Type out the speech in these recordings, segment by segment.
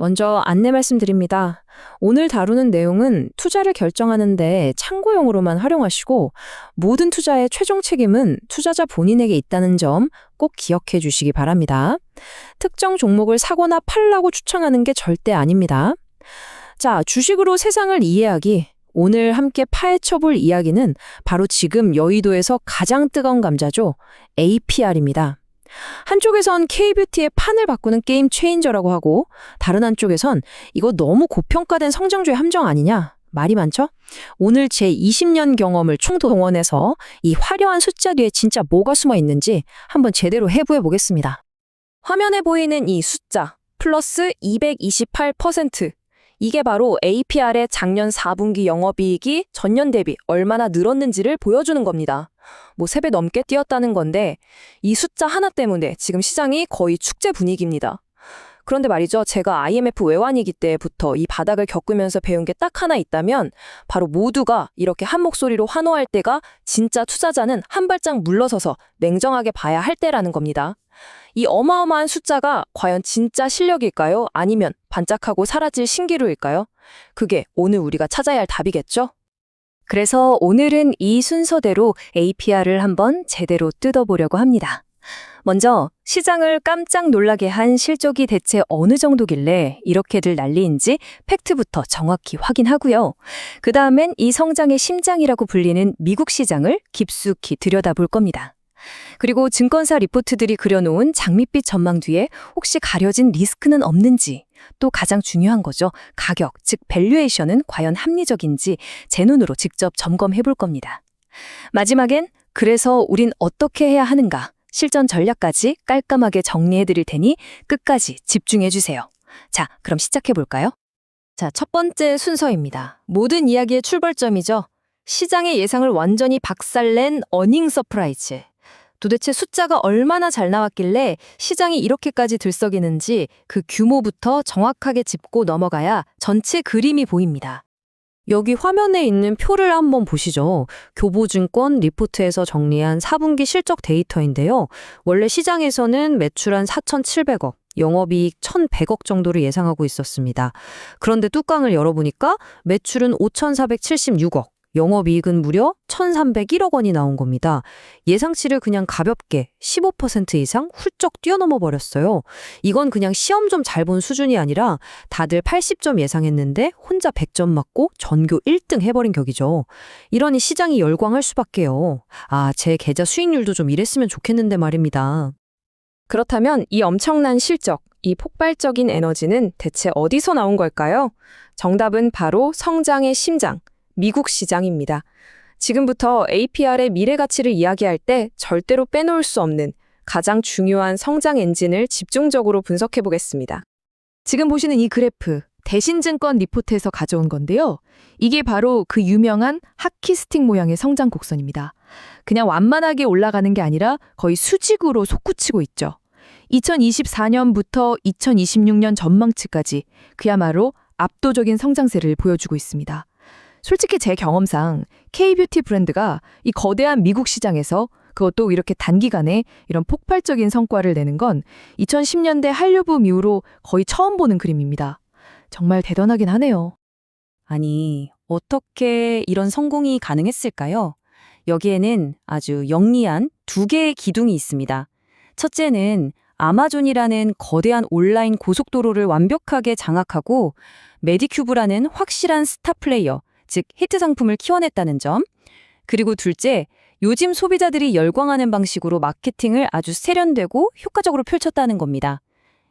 먼저 안내 말씀드립니다. 오늘 다루는 내용은 투자를 결정하는데 참고용으로만 활용하시고 모든 투자의 최종 책임은 투자자 본인에게 있다는 점 꼭 기억해 주시기 바랍니다. 특정 종목을 사거나 팔라고 추천하는 게 절대 아닙니다. 자, 주식으로 세상을 이해하기. 오늘 함께 파헤쳐볼 이야기는 바로 지금 여의도에서 가장 뜨거운 감자죠. APR입니다. 한쪽에선 K뷰티의 판을 바꾸는 게임 체인저라고 하고 다른 한쪽에선 이거 너무 고평가된 성장주의 함정 아니냐? 말이 많죠? 오늘 제 20년 경험을 총동원해서 이 화려한 숫자 뒤에 진짜 뭐가 숨어 있는지 한번 제대로 해부해 보겠습니다. 화면에 보이는 이 숫자 플러스 228%. 이게 바로 APR의 작년 4분기 영업이익이 전년 대비 얼마나 늘었는지를 보여주는 겁니다. 뭐 3배 넘게 뛰었다는 건데 이 숫자 하나 때문에 지금 시장이 거의 축제 분위기입니다. 그런데 말이죠. 제가 IMF 외환위기 때부터 이 바닥을 겪으면서 배운 게 딱 하나 있다면 바로 모두가 이렇게 한 목소리로 환호할 때가 진짜 투자자는 한 발짝 물러서서 냉정하게 봐야 할 때라는 겁니다. 이 어마어마한 숫자가 과연 진짜 실력일까요? 아니면 반짝하고 사라질 신기루일까요? 그게 오늘 우리가 찾아야 할 답이겠죠? 그래서 오늘은 이 순서대로 APR을 한번 제대로 뜯어보려고 합니다. 먼저 시장을 깜짝 놀라게 한 실적이 대체 어느 정도길래 이렇게들 난리인지 팩트부터 정확히 확인하고요. 그 다음엔 이 성장의 심장이라고 불리는 미국 시장을 깊숙이 들여다볼 겁니다. 그리고 증권사 리포트들이 그려놓은 장밋빛 전망 뒤에 혹시 가려진 리스크는 없는지, 또 가장 중요한 거죠. 가격, 즉 밸류에이션은 과연 합리적인지 제 눈으로 직접 점검해 볼 겁니다. 마지막엔 그래서 우린 어떻게 해야 하는가, 실전 전략까지 깔끔하게 정리해 드릴 테니 끝까지 집중해 주세요. 자, 그럼 시작해 볼까요? 자, 첫 번째 순서입니다. 모든 이야기의 출발점이죠. 시장의 예상을 완전히 박살낸 어닝 서프라이즈. 도대체 숫자가 얼마나 잘 나왔길래 시장이 이렇게까지 들썩이는지 그 규모부터 정확하게 짚고 넘어가야 전체 그림이 보입니다. 여기 화면에 있는 표를 한번 보시죠. 교보증권 리포트에서 정리한 4분기 실적 데이터인데요. 원래 시장에서는 매출 한 4,700억, 영업이익 1,100억 정도를 예상하고 있었습니다. 그런데 뚜껑을 열어보니까 매출은 5,476억, 영업이익은 무려 1,301억 원이 나온 겁니다. 예상치를 그냥 가볍게 15% 이상 훌쩍 뛰어넘어 버렸어요. 이건 그냥 시험 좀 잘 본 수준이 아니라 다들 80점 예상했는데 혼자 100점 맞고 전교 1등 해버린 격이죠. 이러니 시장이 열광할 수밖에요. 아, 제 계좌 수익률도 좀 이랬으면 좋겠는데 말입니다. 그렇다면 이 엄청난 실적, 이 폭발적인 에너지는 대체 어디서 나온 걸까요? 정답은 바로 성장의 심장, 미국 시장입니다. 지금부터 APR의 미래 가치를 이야기할 때 절대로 빼놓을 수 없는 가장 중요한 성장 엔진을 집중적으로 분석해 보겠습니다. 지금 보시는 이 그래프, 대신증권 리포트에서 가져온 건데요. 이게 바로 그 유명한 하키스틱 모양의 성장 곡선입니다. 그냥 완만하게 올라가는 게 아니라 거의 수직으로 솟구치고 있죠. 2024년부터 2026년 전망치까지 그야말로 압도적인 성장세를 보여주고 있습니다. 솔직히 제 경험상 K뷰티 브랜드가 이 거대한 미국 시장에서 그것도 이렇게 단기간에 이런 폭발적인 성과를 내는 건 2010년대 한류붐 이후로 거의 처음 보는 그림입니다. 정말 대단하긴 하네요. 아니, 어떻게 이런 성공이 가능했을까요? 여기에는 아주 영리한 2개의 기둥이 있습니다. 첫째는 아마존이라는 거대한 온라인 고속도로를 완벽하게 장악하고 메디큐브라는 확실한 스타 플레이어, 즉 히트 상품을 키워냈다는 점. 그리고 둘째, 요즘 소비자들이 열광하는 방식으로 마케팅을 아주 세련되고 효과적으로 펼쳤다는 겁니다.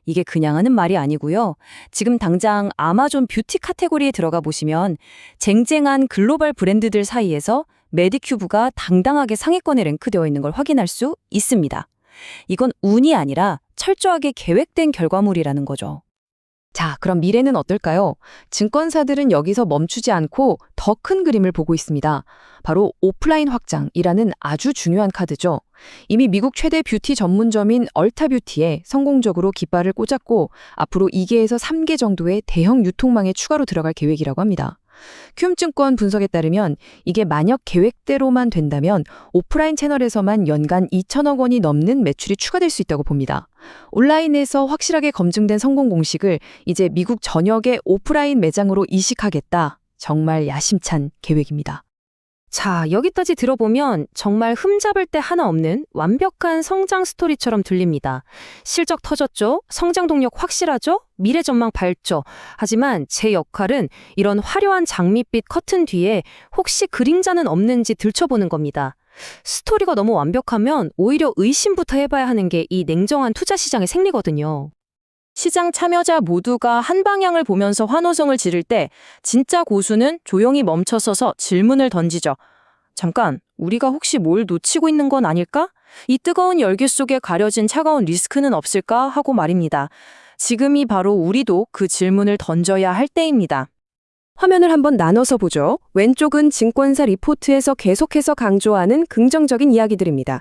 이게 그냥 하는 말이 아니고요. 지금 당장 아마존 뷰티 카테고리에 들어가 보시면 쟁쟁한 글로벌 브랜드들 사이에서 메디큐브가 당당하게 상위권에 랭크되어 있는 걸 확인할 수 있습니다. 이건 운이 아니라 철저하게 계획된 결과물이라는 거죠. 자, 그럼 미래는 어떨까요? 증권사들은 여기서 멈추지 않고 더 큰 그림을 보고 있습니다. 바로 오프라인 확장이라는 아주 중요한 카드죠. 이미 미국 최대 뷰티 전문점인 얼타뷰티에 성공적으로 깃발을 꽂았고 앞으로 2개에서 3개 정도의 대형 유통망에 추가로 들어갈 계획이라고 합니다. 큐움증권 분석에 따르면 이게 만약 계획대로만 된다면 오프라인 채널에서만 연간 2천억 원이 넘는 매출이 추가될 수 있다고 봅니다. 온라인에서 확실하게 검증된 성공 공식을 이제 미국 전역의 오프라인 매장으로 이식하겠다. 정말 야심찬 계획입니다. 자, 여기까지 들어보면 정말 흠잡을 데 하나 없는 완벽한 성장 스토리처럼 들립니다. 실적 터졌죠? 성장 동력 확실하죠? 미래 전망 밝죠? 하지만 제 역할은 이런 화려한 장밋빛 커튼 뒤에 혹시 그림자는 없는지 들춰보는 겁니다. 스토리가 너무 완벽하면 오히려 의심부터 해봐야 하는 게 이 냉정한 투자 시장의 생리거든요. 시장 참여자 모두가 한 방향을 보면서 환호성을 지를 때 진짜 고수는 조용히 멈춰서서 질문을 던지죠. 잠깐, 우리가 혹시 뭘 놓치고 있는 건 아닐까? 이 뜨거운 열기 속에 가려진 차가운 리스크는 없을까? 하고 말입니다. 지금이 바로 우리도 그 질문을 던져야 할 때입니다. 화면을 한번 나눠서 보죠. 왼쪽은 증권사 리포트에서 계속해서 강조하는 긍정적인 이야기들입니다.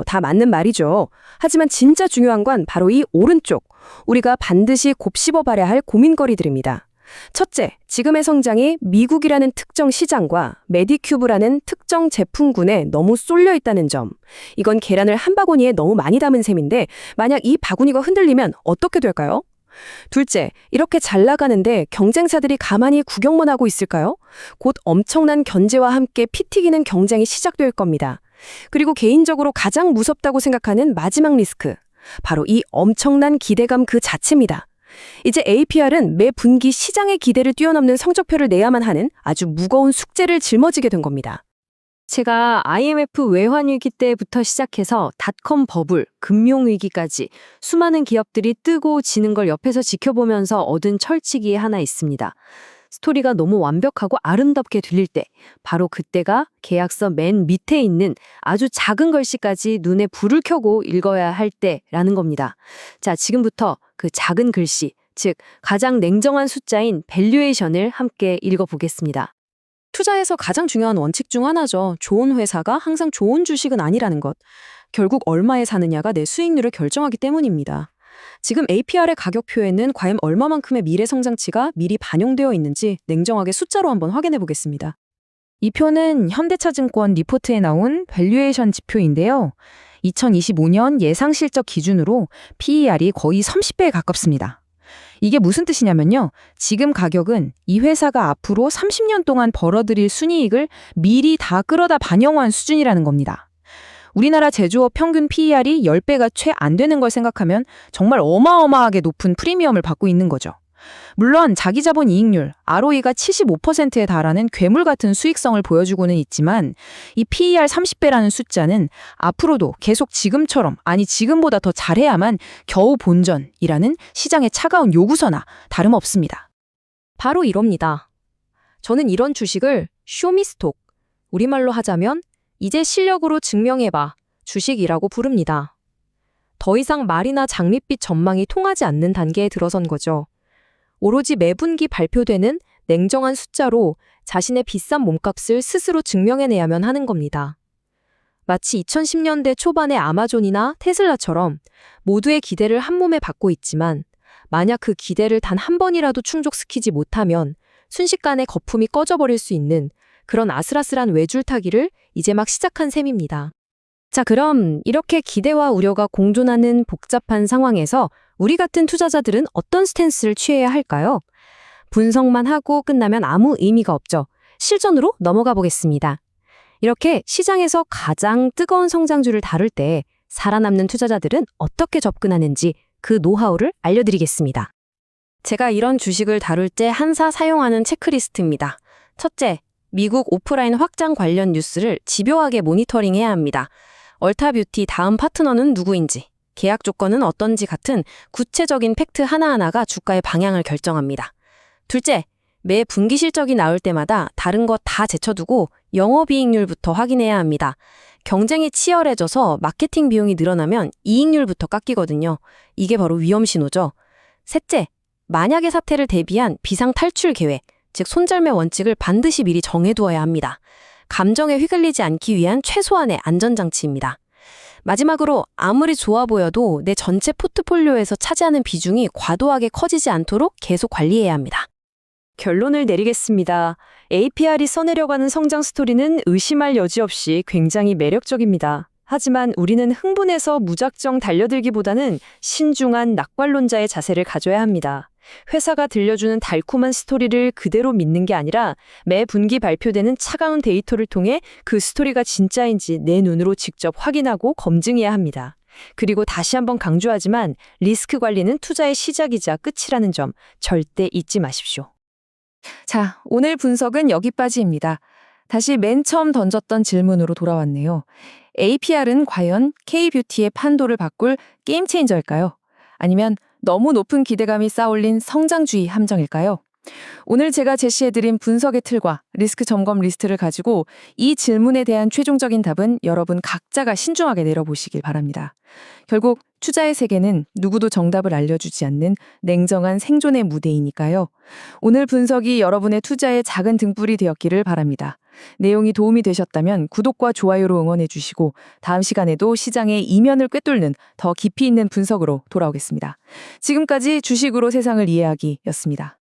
다 맞는 말이죠. 하지만 진짜 중요한 건 바로 이 오른쪽. 우리가 반드시 곱씹어봐야 할 고민거리들입니다. 첫째, 지금의 성장이 미국이라는 특정 시장과 메디큐브라는 특정 제품군에 너무 쏠려 있다는 점. 이건 계란을 한 바구니에 너무 많이 담은 셈인데 만약 이 바구니가 흔들리면 어떻게 될까요? 둘째, 이렇게 잘 나가는데 경쟁사들이 가만히 구경만 하고 있을까요? 곧 엄청난 견제와 함께 피 튀기는 경쟁이 시작될 겁니다. 그리고 개인적으로 가장 무섭다고 생각하는 마지막 리스크. 바로 이 엄청난 기대감 그 자체입니다. 이제 APR은 매 분기 시장의 기대를 뛰어넘는 성적표를 내야만 하는 아주 무거운 숙제를 짊어지게 된 겁니다. 제가 IMF 외환위기 때부터 시작해서 닷컴 버블, 금융위기까지 수많은 기업들이 뜨고 지는 걸 옆에서 지켜보면서 얻은 철칙이 하나 있습니다. 스토리가 너무 완벽하고 아름답게 들릴 때, 바로 그때가 계약서 맨 밑에 있는 아주 작은 글씨까지 눈에 불을 켜고 읽어야 할 때라는 겁니다. 자, 지금부터 그 작은 글씨, 즉 가장 냉정한 숫자인 밸류에이션을 함께 읽어보겠습니다. 투자에서 가장 중요한 원칙 중 하나죠. 좋은 회사가 항상 좋은 주식은 아니라는 것. 결국 얼마에 사느냐가 내 수익률을 결정하기 때문입니다. 지금 APR의 가격표에는 과연 얼마만큼의 미래 성장치가 미리 반영되어 있는지 냉정하게 숫자로 한번 확인해 보겠습니다. 이 표는 현대차증권 리포트에 나온 밸류에이션 지표인데요. 2025년 예상 실적 기준으로 PER이 거의 30배에 가깝습니다. 이게 무슨 뜻이냐면요. 지금 가격은 이 회사가 앞으로 30년 동안 벌어들일 순이익을 미리 다 끌어다 반영한 수준이라는 겁니다. 우리나라 제조업 평균 PER이 10배가 채 안 되는 걸 생각하면 정말 어마어마하게 높은 프리미엄을 받고 있는 거죠. 물론 자기 자본 이익률, ROE가 75%에 달하는 괴물 같은 수익성을 보여주고는 있지만 이 PER 30배라는 숫자는 앞으로도 계속 지금처럼, 아니 지금보다 더 잘해야만 겨우 본전이라는 시장의 차가운 요구서나 다름없습니다. 바로 이럽니다. 저는 이런 주식을 쇼미스톡, 우리말로 하자면 이제 실력으로 증명해봐 주식이라고 부릅니다. 더 이상 말이나 장밋빛 전망이 통하지 않는 단계에 들어선 거죠. 오로지 매분기 발표되는 냉정한 숫자로 자신의 비싼 몸값을 스스로 증명해내야만 하는 겁니다. 마치 2010년대 초반의 아마존이나 테슬라처럼 모두의 기대를 한 몸에 받고 있지만 만약 그 기대를 단 한 번이라도 충족시키지 못하면 순식간에 거품이 꺼져버릴 수 있는 그런 아슬아슬한 외줄타기를 이제 막 시작한 셈입니다. 자, 그럼 이렇게 기대와 우려가 공존하는 복잡한 상황에서 우리 같은 투자자들은 어떤 스탠스를 취해야 할까요? 분석만 하고 끝나면 아무 의미가 없죠. 실전으로 넘어가 보겠습니다. 이렇게 시장에서 가장 뜨거운 성장주를 다룰 때 살아남는 투자자들은 어떻게 접근하는지 그 노하우를 알려드리겠습니다. 제가 이런 주식을 다룰 때 한사 사용하는 체크리스트입니다. 첫째, 미국 오프라인 확장 관련 뉴스를 집요하게 모니터링해야 합니다. 얼타뷰티 다음 파트너는 누구인지, 계약 조건은 어떤지 같은 구체적인 팩트 하나하나가 주가의 방향을 결정합니다. 둘째, 매 분기 실적이 나올 때마다 다른 것 다 제쳐두고 영업이익률부터 확인해야 합니다. 경쟁이 치열해져서 마케팅 비용이 늘어나면 이익률부터 깎이거든요. 이게 바로 위험 신호죠. 셋째, 만약의 사태를 대비한 비상 탈출 계획, 즉 손절매 원칙을 반드시 미리 정해두어야 합니다. 감정에 휘둘리지 않기 위한 최소한의 안전장치입니다. 마지막으로 아무리 좋아 보여도 내 전체 포트폴리오에서 차지하는 비중이 과도하게 커지지 않도록 계속 관리해야 합니다. 결론을 내리겠습니다. APR이 써내려가는 성장 스토리는 의심할 여지 없이 굉장히 매력적입니다. 하지만 우리는 흥분해서 무작정 달려들기보다는 신중한 낙관론자의 자세를 가져야 합니다. 회사가 들려주는 달콤한 스토리를 그대로 믿는 게 아니라 매 분기 발표되는 차가운 데이터를 통해 그 스토리가 진짜인지 내 눈으로 직접 확인하고 검증해야 합니다. 그리고 다시 한번 강조하지만 리스크 관리는 투자의 시작이자 끝이라는 점 절대 잊지 마십시오. 자, 오늘 분석은 여기까지입니다. 다시 맨 처음 던졌던 질문으로 돌아왔네요. APR은 과연 K뷰티의 판도를 바꿀 게임 체인저일까요? 아니면 너무 높은 기대감이 쌓아올린 성장주의 함정일까요? 오늘 제가 제시해드린 분석의 틀과 리스크 점검 리스트를 가지고 이 질문에 대한 최종적인 답은 여러분 각자가 신중하게 내려보시길 바랍니다. 결국 투자의 세계는 누구도 정답을 알려주지 않는 냉정한 생존의 무대이니까요. 오늘 분석이 여러분의 투자의 작은 등불이 되었기를 바랍니다. 내용이 도움이 되셨다면 구독과 좋아요로 응원해 주시고 다음 시간에도 시장의 이면을 꿰뚫는 더 깊이 있는 분석으로 돌아오겠습니다. 지금까지 주식으로 세상을 이해하기였습니다.